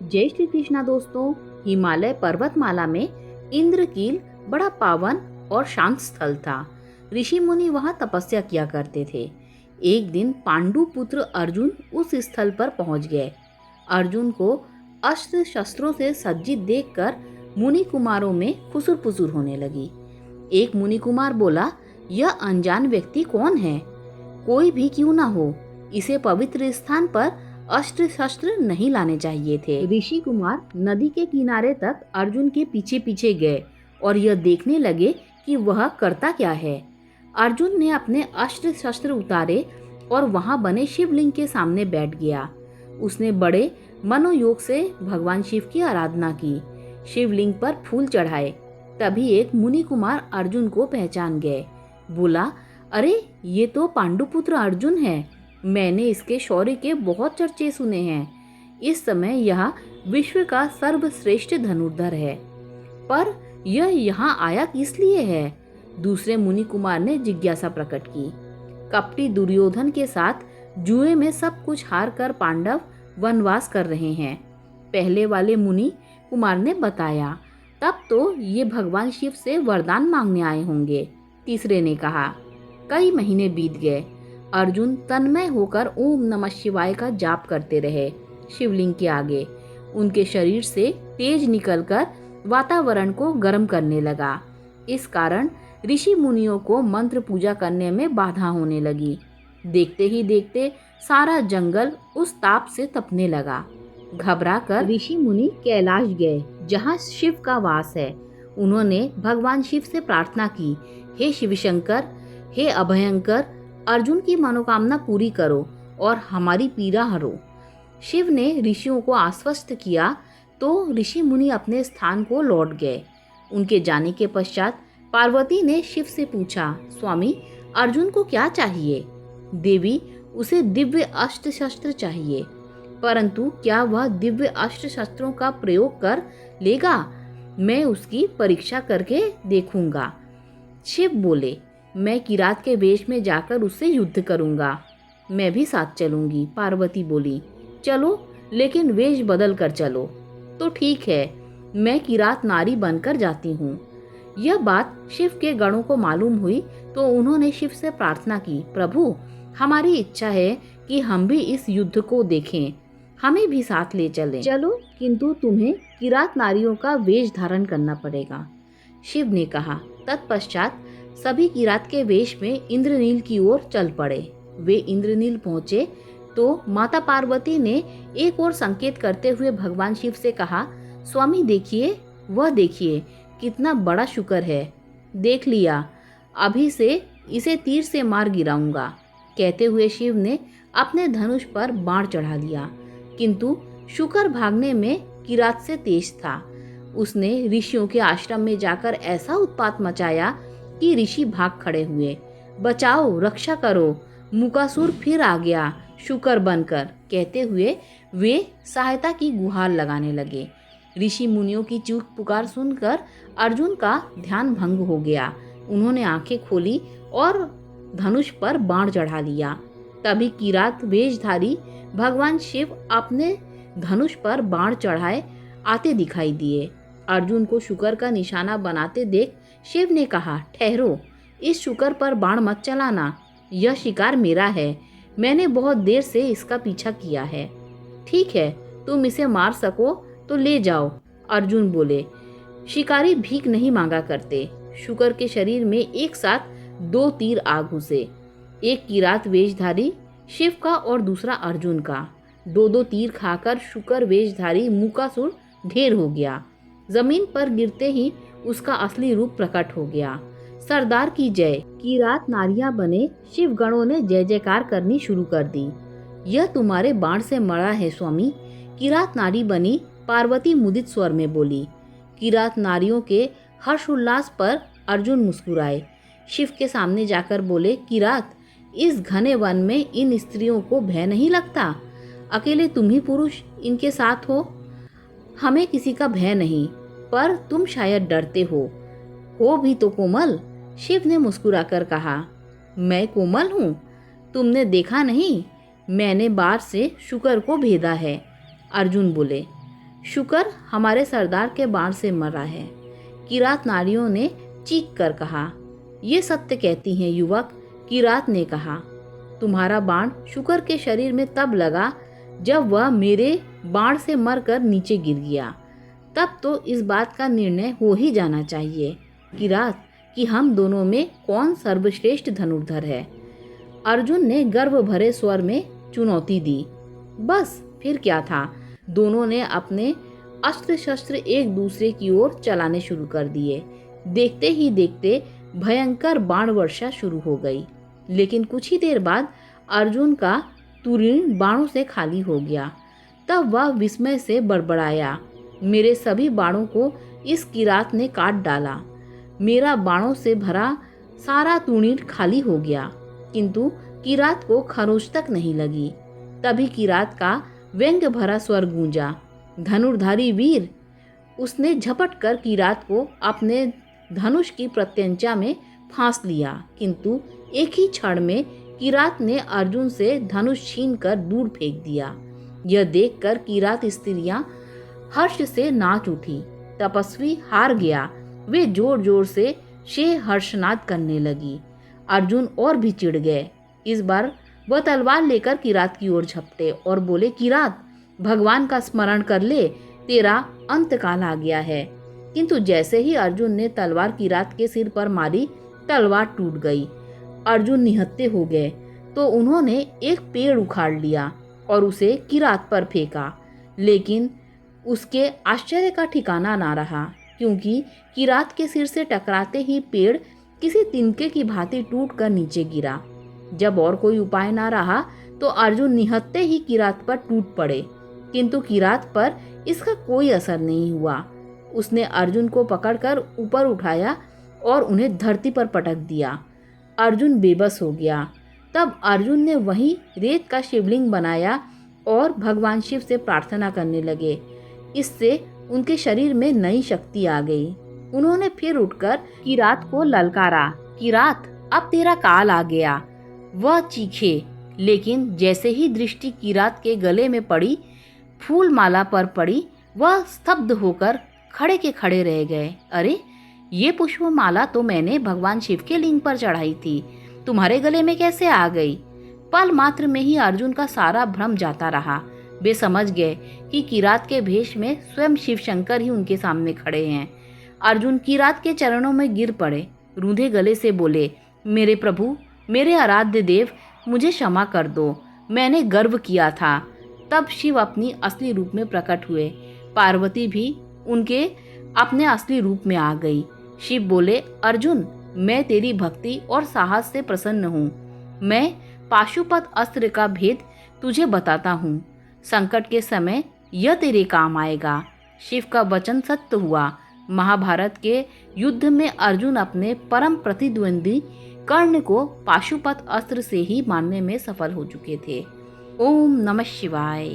जय श्री कृष्णा दोस्तों। हिमालय पर्वतमाला में इंद्रकील बड़ा पावन और शांत स्थल था। ऋषि मुनि वहां तपस्या किया करते थे। एक दिन पांडु पुत्र अर्जुन उस स्थल पर पहुंच गए। अर्जुन को अस्त्र शस्त्रों से सज्जित देखकर मुनि कुमारों में खुसुर पुसुर होने लगी। एक मुनि कुमार बोला, यह अनजान व्यक्ति कौन है? कोई भी क्यों ना हो, इसे पवित्र स्थान पर अस्त्र शस्त्र नहीं लाने चाहिए थे। ऋषि कुमार नदी के किनारे तक अर्जुन के पीछे पीछे गए और यह देखने लगे कि वह करता क्या है। अर्जुन ने अपने अस्त्र शस्त्र उतारे और वहां बने शिवलिंग के सामने बैठ गया। उसने बड़े मनोयोग से भगवान शिव की आराधना की, शिवलिंग पर फूल चढ़ाए। तभी एक मुनि कुमार अर्जुन को पहचान गए। बोला, अरे ये तो पांडुपुत्र अर्जुन है। मैंने इसके शौर्य के बहुत चर्चे सुने हैं। इस समय यह विश्व का सर्वश्रेष्ठ धनुर्धर है, पर यह यहाँ आया किस लिए है? दूसरे मुनि कुमार ने जिज्ञासा प्रकट की। कपटी दुर्योधन के साथ जुए में सब कुछ हार कर पांडव वनवास कर रहे हैं, पहले वाले मुनि कुमार ने बताया। तब तो ये भगवान शिव से वरदान मांगने आए होंगे, तीसरे ने कहा। कई महीने बीत गए। अर्जुन तन्मय होकर ओम नमः शिवाय का जाप करते रहे शिवलिंग के आगे। उनके शरीर से तेज निकलकर वातावरण को गर्म करने लगा। इस कारण ऋषि मुनियों को मंत्र पूजा करने में बाधा होने लगी। देखते ही देखते सारा जंगल उस ताप से तपने लगा। घबराकर ऋषि मुनि कैलाश गए, जहाँ शिव का वास है। उन्होंने भगवान शिव से प्रार्थना की, हे शिवशंकर, हे अभयंकर, अर्जुन की मनोकामना पूरी करो और हमारी पीड़ा हरो। शिव ने ऋषियों को आश्वस्त किया तो ऋषि मुनि अपने स्थान को लौट गए। उनके जाने के पश्चात पार्वती ने शिव से पूछा, स्वामी, अर्जुन को क्या चाहिए? देवी, उसे दिव्य अस्त्र शस्त्र चाहिए, परंतु क्या वह दिव्य अस्त्र शस्त्रों का प्रयोग कर लेगा? मैं उसकी परीक्षा करके देखूंगा। शिव बोले, मैं किरात के वेश में जाकर उससे युद्ध करूंगा। मैं भी साथ चलूंगी। पार्वती बोली, चलो, लेकिन वेश बदल कर चलो। तो ठीक है, मैं किरात नारी बनकर जाती हूँ। यह बात शिव के गणों को मालूम हुई तो उन्होंने शिव से प्रार्थना की, प्रभु, हमारी इच्छा है कि हम भी इस युद्ध को देखें, हमें भी साथ ले चलें। चलो, किंतु तुम्हें किरात नारियों का वेश धारण करना पड़ेगा। शिव ने कहा। तत्पश्चात सभी किरात के वेश में इंद्रनील की ओर चल पड़े। वे इंद्रनील पहुंचे तो माता पार्वती ने एक और संकेत करते हुए भगवान शिव से कहा, स्वामी देखिए, वह देखिए, कितना बड़ा शुकर है। देख लिया, अभी से इसे तीर से मार गिराऊंगा। कहते हुए शिव ने अपने धनुष पर बाण चढ़ा दिया, किंतु शुकर भागने में किरात से तेज था। उसने ऋषियों के आश्रम में जाकर ऐसा उत्पात मचाया कि ऋषि भाग खड़े हुए। बचाओ, रक्षा करो, मुकासुर फिर आ गया शुकर बनकर। कहते हुए वे सहायता की गुहार लगाने लगे। ऋषि मुनियों की चीख पुकार सुनकर अर्जुन का ध्यान भंग हो गया। उन्होंने आंखें खोली और धनुष पर बाण चढ़ा लिया। तभी किरात वेशधारी भगवान शिव अपने धनुष पर बाण चढ़ाए आते दिखाई दिए। अर्जुन को शुकर का निशाना बनाते देख शिव ने कहा, ठहरो, इस शुकर पर बाण मत चलाना। यह शिकार मेरा है, मैंने बहुत देर से इसका पीछा किया है। ठीक है, तुम इसे मार सको तो ले जाओ। अर्जुन बोले, शिकारी भीख नहीं मांगा करते। शुकर के शरीर में एक साथ 2 तीर आ घुसे, एक किरात वेशधारी शिव का और दूसरा अर्जुन का। 2-2 तीर खाकर शुकर वेशधारी मुकासुर ढेर हो गया। जमीन पर गिरते ही उसका असली रूप प्रकट हो गया। सरदार की जय। किरात नारियां बने शिव गणों ने जय जयकार करनी शुरू कर दी। यह तुम्हारे बाण से मरा है स्वामी। किरात नारी बनी पार्वती मुदित स्वर में बोली। किरात नारियों के हर्षोल्लास पर अर्जुन मुस्कुराए। शिव के सामने जाकर बोले, किरात, इस घने वन में इन स्त्रियों को भय नहीं लगता? अकेले तुम ही पुरुष इनके साथ हो। हमें किसी का भय नहीं, पर तुम शायद डरते हो भी तो कोमल। शिव ने मुस्कुराकर कहा, मैं कोमल हूँ? तुमने देखा नहीं, मैंने बार से शुकर को भेदा है। अर्जुन बोले, शुक्र हमारे सरदार के बाण से मरा है। किरात नारियों ने चीख कर कहा। ये सत्य कहती हैं युवक, किरात ने कहा। तुम्हारा बाण शुक्र के शरीर में तब लगा जब वह मेरे बाण से मरकर नीचे गिर गया। तब तो इस बात का निर्णय हो ही जाना चाहिए किरात कि हम दोनों में कौन सर्वश्रेष्ठ धनुर्धर है। अर्जुन ने गर्व भरे स्वर में चुनौती दी। बस फिर क्या था, दोनों ने अपने अस्त्र शस्त्र एक दूसरे की ओर चलाने शुरू कर दिए। देखते ही देखते भयंकर बाण वर्षा शुरू हो गई। लेकिन कुछ ही देर बाद अर्जुन का तुरीण बाणों से खाली हो गया। तब वह विस्मय से बड़बड़ाया, मेरे सभी बाणों को इस किरात ने काट डाला। मेरा बाणों से भरा सारा तुरीण खाली हो गया, किंतु किरात को खरोंच तक नहीं लगी। तभी किरात का व्यंग्य भरा स्वर गूंजा, धनुर्धारी वीर। उसने झपट कर किरात को अपने धनुष की प्रत्यंचा में फांस लिया, किंतु एक ही क्षण में किरात ने अर्जुन से धनुष छीनकर दूर फेंक दिया। यह देखकर किरात स्त्रियां हर्ष से नाच उठी। तपस्वी हार गया। वे जोर जोर से हर्षनाद करने लगी। अर्जुन और भी चिढ़ गए। इस बार वह तलवार लेकर किरात की ओर झपटे और बोले, किरात, भगवान का स्मरण कर ले, तेरा अंतकाल आ गया है। किंतु जैसे ही अर्जुन ने तलवार किरात के सिर पर मारी, तलवार टूट गई। अर्जुन निहत्थे हो गए तो उन्होंने एक पेड़ उखाड़ लिया और उसे किरात पर फेंका। लेकिन उसके आश्चर्य का ठिकाना ना रहा, क्योंकि किरात के सिर से टकराते ही पेड़ किसी तिनके की भांति टूटकर नीचे गिरा। जब और कोई उपाय ना रहा तो अर्जुन निहत्थे ही किरात पर टूट पड़े, किंतु किरात पर इसका कोई असर नहीं हुआ। उसने अर्जुन को पकड़कर ऊपर उठाया और उन्हें धरती पर पटक दिया। अर्जुन बेबस हो गया। तब अर्जुन ने वहीं रेत का शिवलिंग बनाया और भगवान शिव से प्रार्थना करने लगे। इससे उनके शरीर में नई शक्ति आ गई। उन्होंने फिर उठकर किरात को ललकारा, किरात, अब तेरा काल आ गया। वह चीखे, लेकिन जैसे ही दृष्टि किरात के गले में पड़ी, फूल माला पर पड़ी, वह स्तब्ध होकर खड़े के खड़े रह गए। अरे, ये पुष्पमाला तो मैंने भगवान शिव के लिंग पर चढ़ाई थी, तुम्हारे गले में कैसे आ गई? पल मात्र में ही अर्जुन का सारा भ्रम जाता रहा। वे समझ गए कि किरात के भेष में स्वयं शिव शंकर ही उनके सामने खड़े हैं। अर्जुन किरात के चरणों में गिर पड़े, रूंधे गले से बोले, मेरे प्रभु, मेरे आराध्य देव, मुझे क्षमा कर दो, मैंने गर्व किया था। तब शिव अपनी असली रूप में प्रकट हुए। पार्वती भी उनके अपने असली रूप में आ गई। शिव बोले, अर्जुन, मैं तेरी भक्ति और साहस से प्रसन्न हूँ। मैं पाशुपत अस्त्र का भेद तुझे बताता हूँ। संकट के समय यह तेरे काम आएगा। शिव का वचन सत्य हुआ। महाभारत के युद्ध में अर्जुन अपने परम प्रतिद्वंदी कर्ण को पाशुपत अस्त्र से ही मारने में सफल हो चुके थे। ओम नमः शिवाय।